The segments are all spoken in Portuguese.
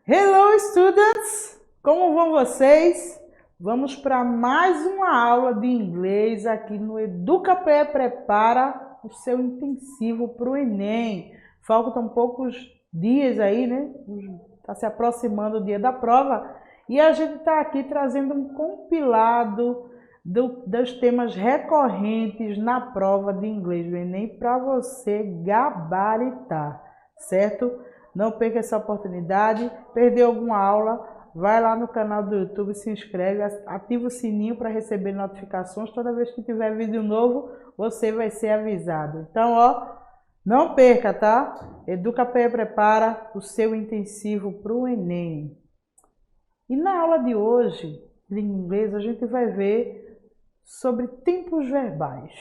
Hello, students! Como vão vocês? Vamos para mais uma aula de inglês aqui no EducaPE Prepara o seu intensivo para o Enem. Faltam poucos dias aí, né? Está se aproximando o dia da prova e a gente está aqui trazendo um compilado dos temas recorrentes na prova de inglês do Enem para você gabaritar, certo? Não perca essa oportunidade. Perdeu alguma aula? Vai lá no canal do YouTube, se inscreve, ativa o sininho para receber notificações. Toda vez que tiver vídeo novo, você vai ser avisado. Então, ó, não perca, tá? EducaPE Prepara o seu intensivo para o Enem. E na aula de hoje, de inglês, a gente vai ver sobre tempos verbais.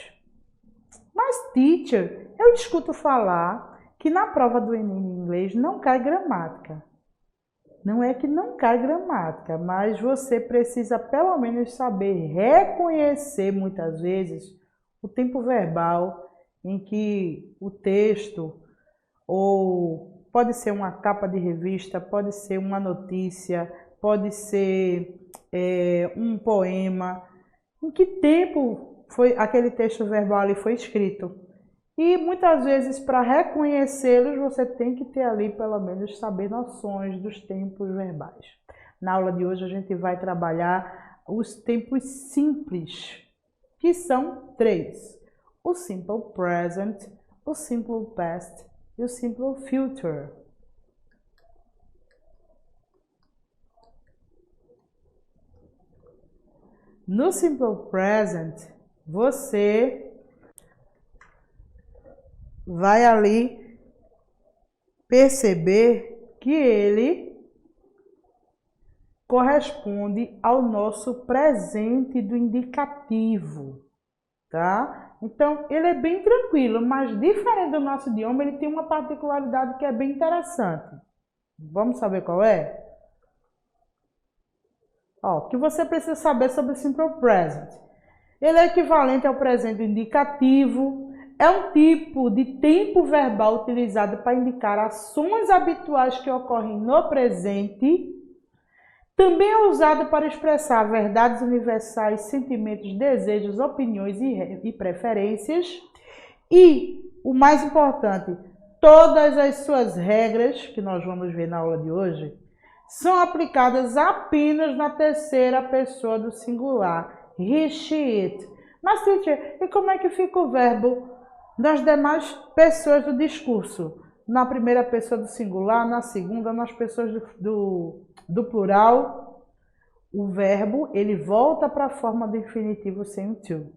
Mas, teacher, eu escuto falar que na prova do Enem em inglês não cai gramática. Não é que não cai gramática, mas você precisa pelo menos saber reconhecer muitas vezes o tempo verbal em que o texto, ou pode ser uma capa de revista, pode ser uma notícia, pode ser um poema, em que tempo foi aquele texto verbal ali foi escrito. E muitas vezes, para reconhecê-los, você tem que ter ali, pelo menos, saber noções dos tempos verbais. Na aula de hoje, a gente vai trabalhar os tempos simples, que são 3. O Simple Present, o Simple Past e o Simple Future. No Simple Present, você vai ali perceber que ele corresponde ao nosso presente do indicativo, tá? Então, ele é bem tranquilo, mas diferente do nosso idioma, ele tem uma particularidade que é bem interessante. Vamos saber qual é? Ó, o que você precisa saber sobre o Simple Present. Ele é equivalente ao presente indicativo. É um tipo de tempo verbal utilizado para indicar ações habituais que ocorrem no presente. Também é usado para expressar verdades universais, sentimentos, desejos, opiniões e preferências. E, o mais importante, todas as suas regras, que nós vamos ver na aula de hoje, são aplicadas apenas na terceira pessoa do singular. He, she, it. Mas, teacher, e como é que fica o verbo nas demais pessoas do discurso? Na primeira pessoa do singular, na segunda, nas pessoas do plural. O verbo, ele volta para a forma do infinitivo sem o to.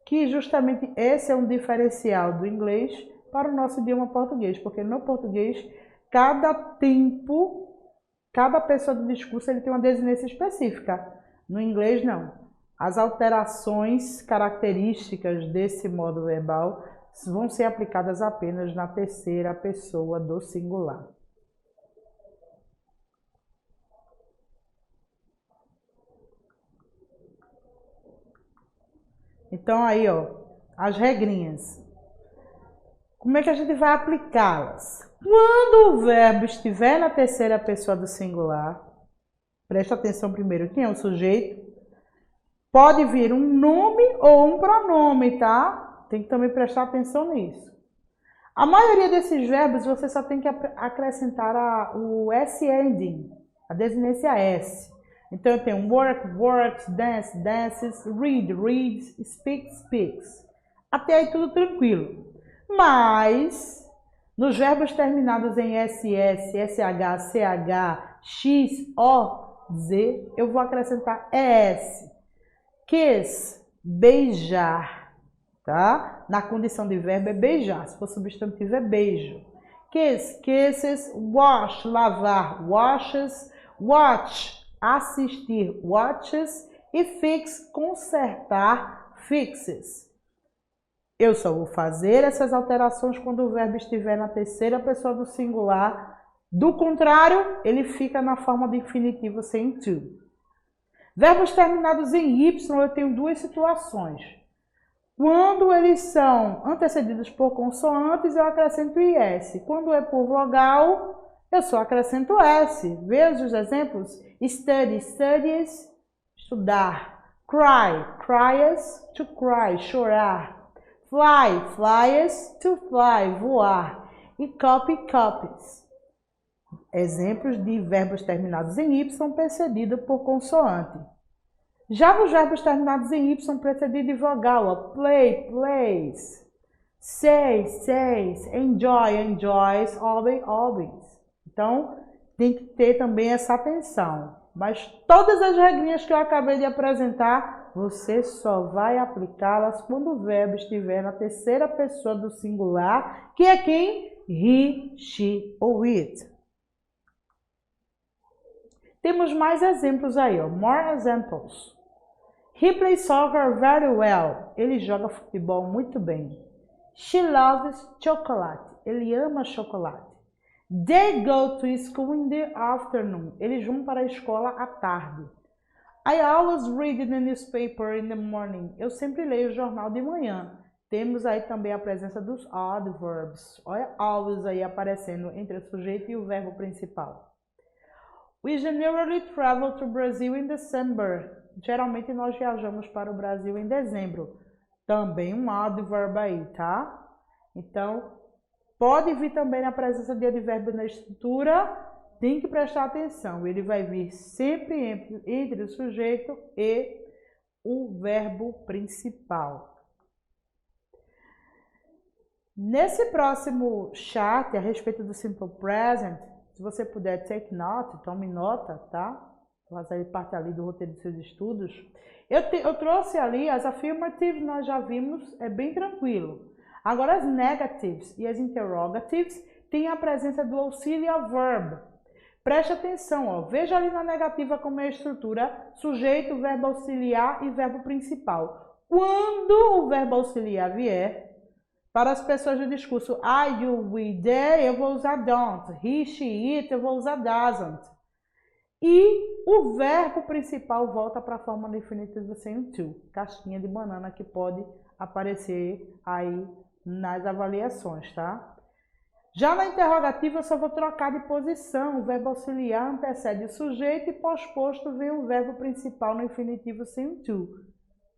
Que justamente esse é um diferencial do inglês para o nosso idioma português. Porque no português, cada tempo, cada pessoa do discurso, ele tem uma desinência específica. No inglês, não. As alterações características desse modo verbal vão ser aplicadas apenas na terceira pessoa do singular. Então, aí, ó, as regrinhas. Como é que a gente vai aplicá-las? Quando o verbo estiver na terceira pessoa do singular, presta atenção primeiro, quem é o sujeito? Pode vir um nome ou um pronome, tá? Tem que também prestar atenção nisso. A maioria desses verbos você só tem que acrescentar o S ending, a desinência S. Então eu tenho work, works, dance, dances, read, reads, speak, speaks. Até aí tudo tranquilo. Mas nos verbos terminados em SS, SH, CH, X, O, Z, eu vou acrescentar ES. Kiss, beijar, tá? Na condição de verbo é beijar, se for substantivo é beijo. Kiss, kisses, wash, lavar, washes, watch, assistir, watches e fix, consertar, fixes. Eu só vou fazer essas alterações quando o verbo estiver na terceira pessoa do singular. Do contrário, ele fica na forma de infinitivo sem to. Verbos terminados em Y, eu tenho duas situações. Quando eles são antecedidos por consoantes, eu acrescento IS. Quando é por vogal, eu só acrescento S. Veja os exemplos. Study, studies, estudar. Cry, cries, to cry, chorar. Fly, flies, to fly, voar. E copy, copies. Exemplos de verbos terminados em Y precedido por consoante. Já nos verbos terminados em Y precedido de vogal, ó, play, plays. Say, says. Enjoy, enjoys. Always, always. Então, tem que ter também essa atenção. Mas todas as regrinhas que eu acabei de apresentar, você só vai aplicá-las quando o verbo estiver na terceira pessoa do singular, que é quem? He, she ou it. Temos mais exemplos aí, ó. More examples. He plays soccer very well. Ele joga futebol muito bem. She loves chocolate. Ele ama chocolate. They go to school in the afternoon. Eles vão para a escola à tarde. I always read the newspaper in the morning. Eu sempre leio o jornal de manhã. Temos aí também a presença dos adverbs. Olha, always aí aparecendo entre o sujeito e o verbo principal. We generally travel to Brazil in December. Geralmente nós viajamos para o Brasil em dezembro. Também um adverb aí, tá? Então, pode vir também a presença de advérbio na estrutura, tem que prestar atenção. Ele vai vir sempre entre o sujeito e o verbo principal. Nesse próximo chat, a respeito do Simple Present, se você puder take note, tome nota, tá? Fazer parte ali do roteiro dos seus estudos. Eu trouxe ali as affirmative, nós já vimos, é bem tranquilo. Agora as negatives e as interrogatives têm a presença do auxiliar verb. Preste atenção, ó. Veja ali na negativa como é a estrutura, sujeito, verbo auxiliar e verbo principal. Quando o verbo auxiliar vier, para as pessoas do discurso I, you, we, they, eu vou usar don't. He, she, it, eu vou usar doesn't. E o verbo principal volta para a forma definitiva sem to. Casquinha de banana que pode aparecer aí nas avaliações, tá? Já na interrogativa eu só vou trocar de posição. O verbo auxiliar antecede o sujeito e pós-posto vem o verbo principal no infinitivo sem to.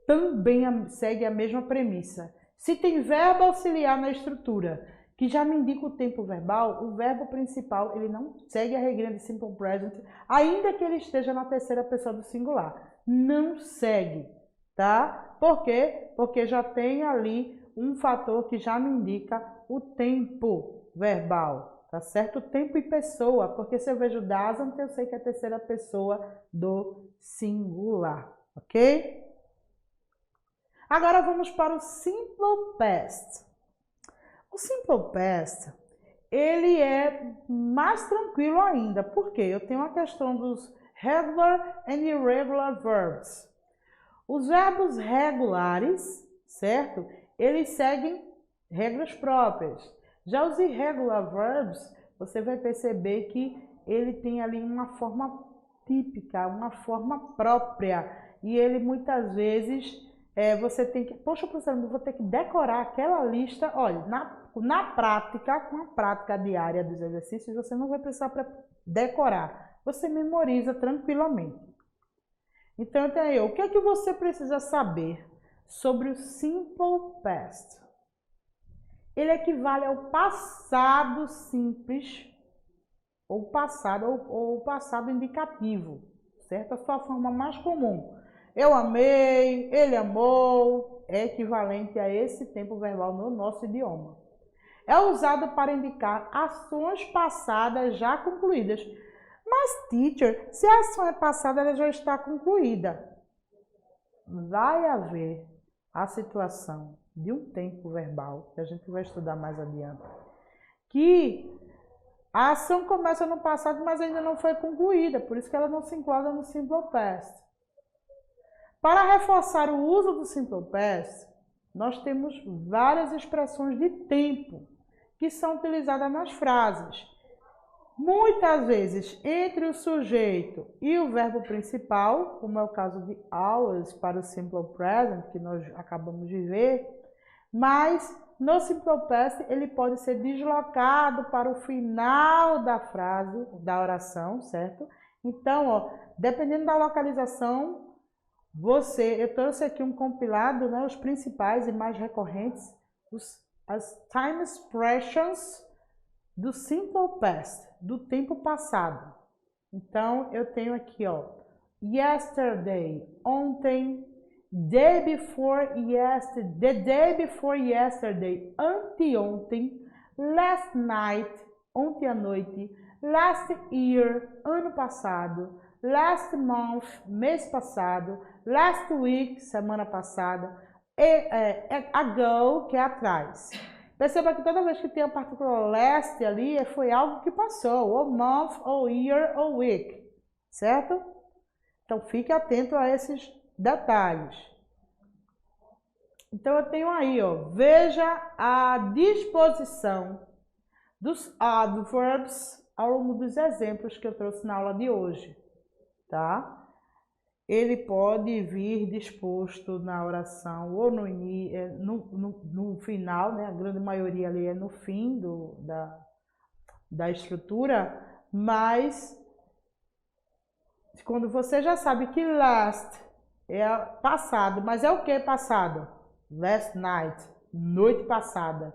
Também segue a mesma premissa. Se tem verbo auxiliar na estrutura, que já me indica o tempo verbal, o verbo principal ele não segue a regrinha de Simple Present, ainda que ele esteja na terceira pessoa do singular. Não segue, tá? Por quê? Porque já tem ali um fator que já me indica o tempo verbal, tá certo? Tempo e pessoa, porque se eu vejo doesn't, eu sei que é a terceira pessoa do singular, ok? Agora vamos para o Simple Past. O Simple Past, ele é mais tranquilo ainda. Por quê? Eu tenho a questão dos regular and irregular verbs. Os verbos regulares, certo? Eles seguem regras próprias. Já os irregular verbs, você vai perceber que ele tem ali uma forma típica, uma forma própria. E ele muitas vezes você tem que... Poxa, professor, eu vou ter que decorar aquela lista. Olha, na prática, com a prática diária dos exercícios, você não vai precisar decorar. Você memoriza tranquilamente. Então, o que é que você precisa saber sobre o Simple Past? Ele equivale ao passado simples, ou passado indicativo, certo? A sua forma mais comum. Eu amei, ele amou, é equivalente a esse tempo verbal no nosso idioma. É usado para indicar ações passadas já concluídas. Mas, teacher, se a ação é passada, ela já está concluída. Vai haver a situação de um tempo verbal, que a gente vai estudar mais adiante, que a ação começa no passado, mas ainda não foi concluída, por isso que ela não se enquadra no Simple Past. Para reforçar o uso do Simple Past, nós temos várias expressões de tempo que são utilizadas nas frases. Muitas vezes entre o sujeito e o verbo principal, como é o caso de always para o Simple Present, que nós acabamos de ver, mas no simple past ele pode ser deslocado para o final da frase, da oração, certo? Então, ó, dependendo da localização, eu trouxe aqui um compilado, né, os principais e mais recorrentes, as time expressions do simple past, do tempo passado. Então, eu tenho aqui, ó, yesterday, ontem, day before yesterday, the day before yesterday, anteontem, last night, ontem à noite, last year, ano passado, last month, mês passado, last week, semana passada, ago, que é atrás. Perceba que toda vez que tem a partícula last ali, foi algo que passou, ou month, ou year, ou week, certo? Então, fique atento a esses detalhes. Então, eu tenho aí, ó, veja a disposição dos adverbs ao longo dos exemplos que eu trouxe na aula de hoje, tá? Ele pode vir disposto na oração ou no final, né? A grande maioria ali é no fim da estrutura, mas quando você já sabe que last é passado, mas é o que passado? Last night, noite passada.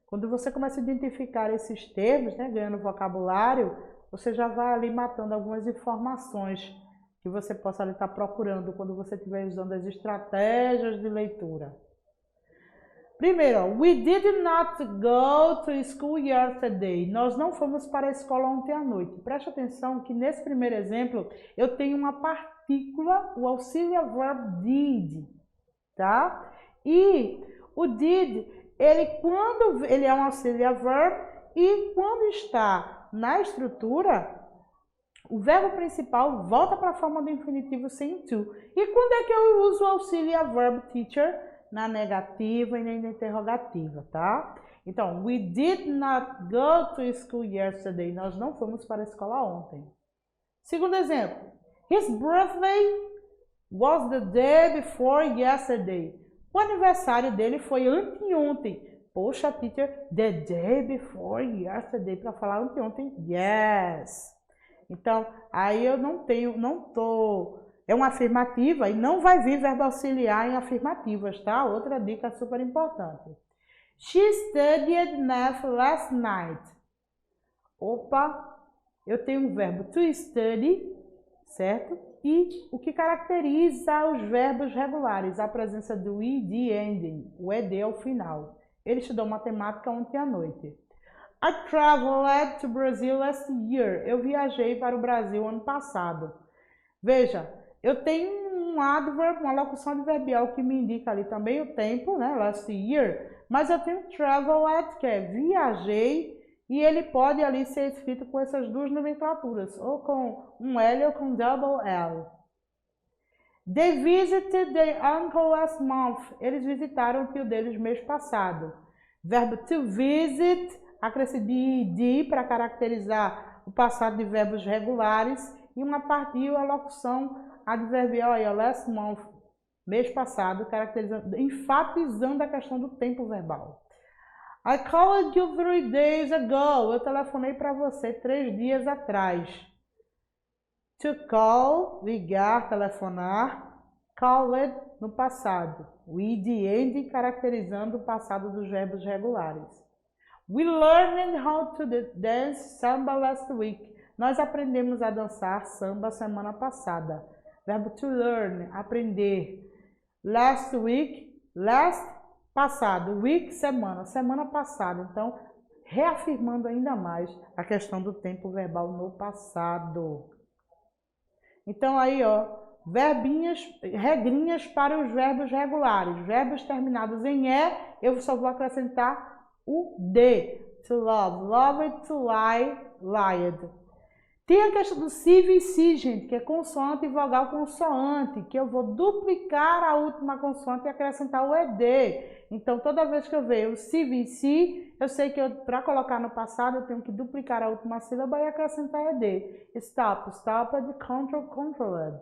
Quando você começa a identificar esses termos, né, ganhando vocabulário, você já vai ali matando algumas informações que você possa ali estar procurando quando você estiver usando as estratégias de leitura. Primeiro, ó, we did not go to school yesterday. Nós não fomos para a escola ontem à noite. Preste atenção que nesse primeiro exemplo eu tenho uma partícula, o auxiliar verb did, tá? E o did, quando ele é um auxiliar verb e quando está na estrutura, o verbo principal volta para a forma do infinitivo sem to. E quando é que eu uso o auxiliar verb teacher? Na negativa e na interrogativa, tá? Então, we did not go to school yesterday. Nós não fomos para a escola ontem. Segundo exemplo. His birthday was the day before yesterday. O aniversário dele foi anteontem. Poxa, teacher, the day before yesterday. Para falar anteontem, yes. Então, aí eu é uma afirmativa e não vai vir verbo auxiliar em afirmativas, tá? Outra dica super importante. She studied math last night. Opa, eu tenho um verbo to study, certo? E o que caracteriza os verbos regulares? A presença do ed ending, o ed ao final. Ele estudou matemática ontem à noite. I traveled to Brazil last year. Eu viajei para o Brasil ano passado. Veja, eu tenho um adverb, uma locução adverbial que me indica ali também o tempo, né? Last year. Mas eu tenho traveled, que é viajei, e ele pode ali ser escrito com essas duas nomenclaturas, ou com um L ou com double L. They visited their uncle last month. Eles visitaram o tio deles mês passado. Verbo to visit, acresce de para caracterizar o passado de verbos regulares e uma parte a locução adverbial aí, last month, mês passado, caracterizando, enfatizando a questão do tempo verbal. I called you 3 days ago. Eu telefonei para você 3 dias atrás. To call, ligar, telefonar. Called, no passado. O ed end caracterizando o passado dos verbos regulares. We learned how to dance samba last week. Nós aprendemos a dançar samba semana passada. Verbo to learn, aprender. Last week, last, passado. Week, semana. Semana passada. Então, reafirmando ainda mais a questão do tempo verbal no passado. Então, aí, ó, regrinhas para os verbos regulares. Verbos terminados em E, eu só vou acrescentar o D. To love, loved, to lie, lied. Tem a questão do CVC, gente, que é consoante e vogal consoante, que eu vou duplicar a última consoante e acrescentar o ED. Então, toda vez que eu ver o CVC, eu sei que para colocar no passado, eu tenho que duplicar a última sílaba e acrescentar ED. Stop, stopped, control, controlled.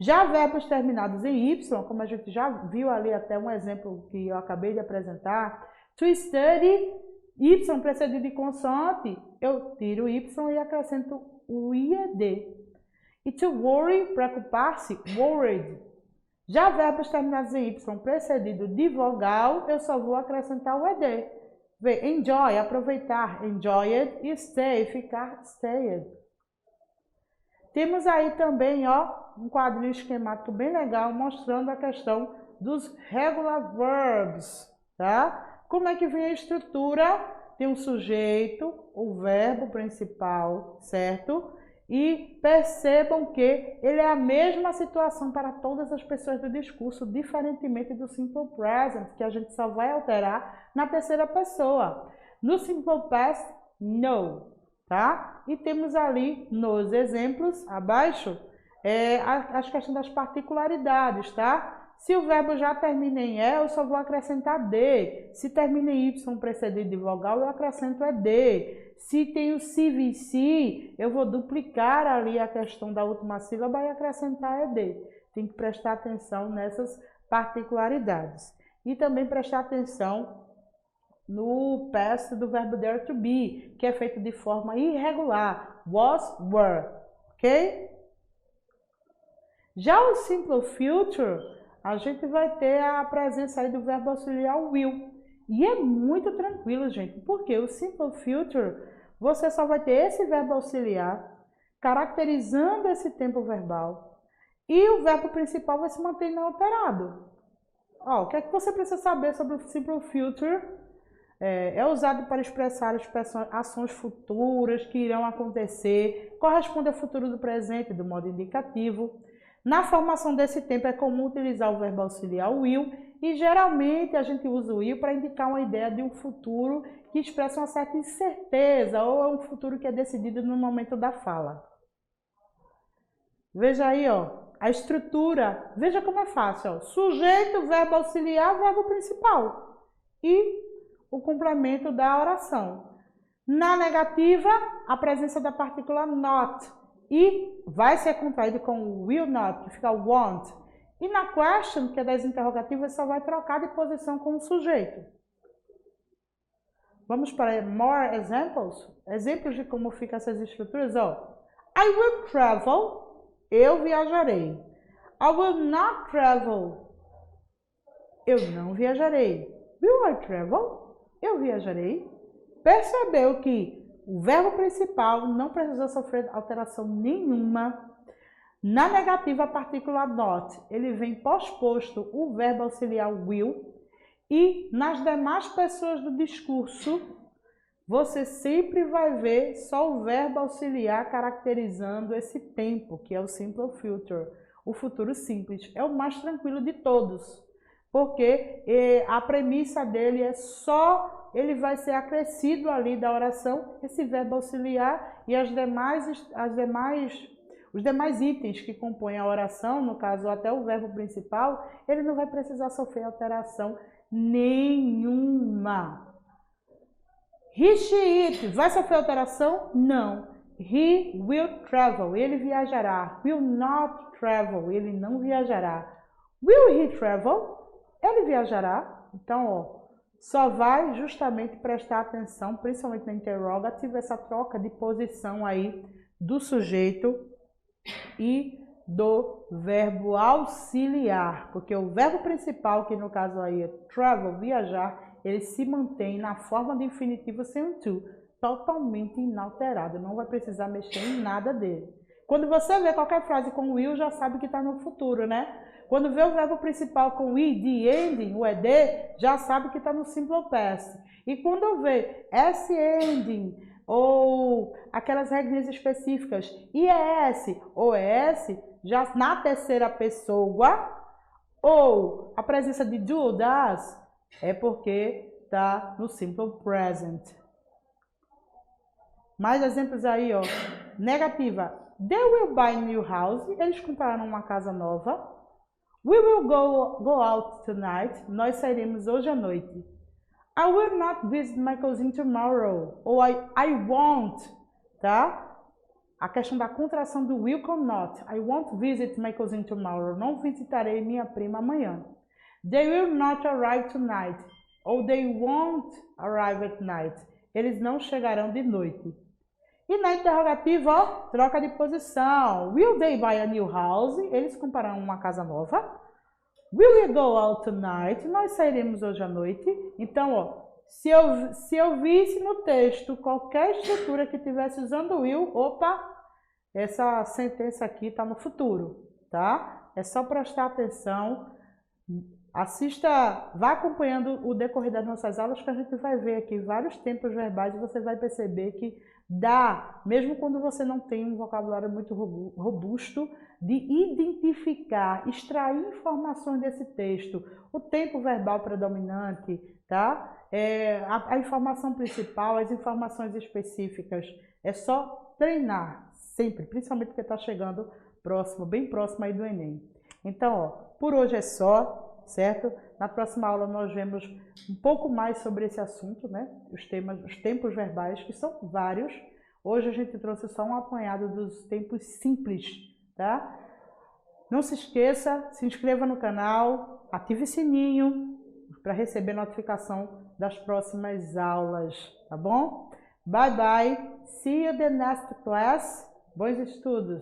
Já verbos terminados em Y, como a gente já viu ali até um exemplo que eu acabei de apresentar, to study, Y precedido de consoante, eu tiro Y e acrescento o IED. E to worry, preocupar-se, worried. Já verbos terminados em Y precedido de vogal, eu só vou acrescentar o ED. Vê, enjoy, aproveitar, enjoyed, e stay, ficar, stayed. Temos aí também, ó, um quadrinho esquemático bem legal mostrando a questão dos regular verbs, tá? Como é que vem a estrutura? Tem um sujeito, o verbo principal, certo? E percebam que ele é a mesma situação para todas as pessoas do discurso, diferentemente do simple present, que a gente só vai alterar na terceira pessoa. No simple past, no, tá? E temos ali nos exemplos abaixo as questões das particularidades, tá? Se o verbo já termina em E, eu só vou acrescentar D. Se termina em Y precedido de vogal, eu acrescento ED. Se tem o CVC, eu vou duplicar ali a questão da última sílaba e acrescentar ED. Tem que prestar atenção nessas particularidades. E também prestar atenção no past do verbo dare to be, que é feito de forma irregular. Was, were. Ok? Já o simple future, a gente vai ter a presença aí do verbo auxiliar will. E é muito tranquilo, gente, porque o simple future, você só vai ter esse verbo auxiliar caracterizando esse tempo verbal e o verbo principal vai se manter inalterado. Ó, o que é que você precisa saber sobre o simple future? É usado para expressar ações futuras que irão acontecer, corresponde ao futuro do presente do modo indicativo. Na formação desse tempo é comum utilizar o verbo auxiliar will e geralmente a gente usa o will para indicar uma ideia de um futuro que expressa uma certa incerteza ou é um futuro que é decidido no momento da fala. Veja aí, ó, a estrutura, veja como é fácil, ó. Sujeito, verbo auxiliar, verbo principal e o complemento da oração. Na negativa, a presença da partícula not. E vai ser contraído com will not, que fica won't. E na question, que é das interrogativas, só vai trocar de posição com o sujeito. Vamos para more examples? Exemplos de como ficam essas estruturas. Ó. I will travel, eu viajarei. I will not travel, eu não viajarei. Will I travel? Eu viajarei. Percebeu que o verbo principal não precisou sofrer alteração nenhuma. Na negativa, a partícula not, ele vem pós-posto o verbo auxiliar will. E nas demais pessoas do discurso, você sempre vai ver só o verbo auxiliar caracterizando esse tempo, que é o simple future. O futuro simples é o mais tranquilo de todos, porque a premissa dele é só... ele vai ser acrescido ali da oração, esse verbo auxiliar e os demais itens que compõem a oração, no caso até o verbo principal, ele não vai precisar sofrer alteração nenhuma. He, she, it, vai sofrer alteração? Não. He will travel, ele viajará. Will not travel, ele não viajará. Will he travel? Ele viajará. Então, ó, só vai justamente prestar atenção, principalmente na interrogative, essa troca de posição aí do sujeito e do verbo auxiliar, porque o verbo principal, que no caso aí é travel, viajar, ele se mantém na forma de infinitivo sem o to, totalmente inalterado, não vai precisar mexer em nada dele. Quando você vê qualquer frase com will, já sabe que está no futuro, né? Quando vê o verbo principal com ed, ending, o ed, já sabe que está no simple past. E quando vê s ending, ou aquelas regras específicas, ies ou es, já na terceira pessoa, ou a presença de do ou does, é porque está no simple present. Mais exemplos aí, ó. Negativa. They will buy new house. Eles compraram uma casa nova. We will go out tonight. Nós sairemos hoje à noite. I will not visit my cousin tomorrow. Ou I won't, tá? A questão da contração do will or not. I won't visit my cousin tomorrow. Não visitarei minha prima amanhã. They will not arrive tonight. Ou they won't arrive at night. Eles não chegarão de noite. E na interrogativa, ó, troca de posição. Will they buy a new house? Eles comprarão uma casa nova. Will we go out tonight? Nós sairemos hoje à noite. Então, ó, se eu visse no texto qualquer estrutura que estivesse usando will, opa, essa sentença aqui está no futuro, tá? É só prestar atenção. Assista, vá acompanhando o decorrer das nossas aulas, que a gente vai ver aqui vários tempos verbais e você vai perceber que dá, mesmo quando você não tem um vocabulário muito robusto, de identificar, extrair informações desse texto, o tempo verbal predominante, tá? A informação principal, as informações específicas. É só treinar sempre, principalmente porque está chegando próximo, bem próximo aí do Enem. Então, ó, por hoje é só. Certo? Na próxima aula nós vemos um pouco mais sobre esse assunto, né? Os tempos verbais, que são vários. Hoje a gente trouxe só um apanhado dos tempos simples, tá? Não se esqueça, se inscreva no canal, ative o sininho para receber notificação das próximas aulas, tá bom? Bye bye, see you the next class. Bons estudos!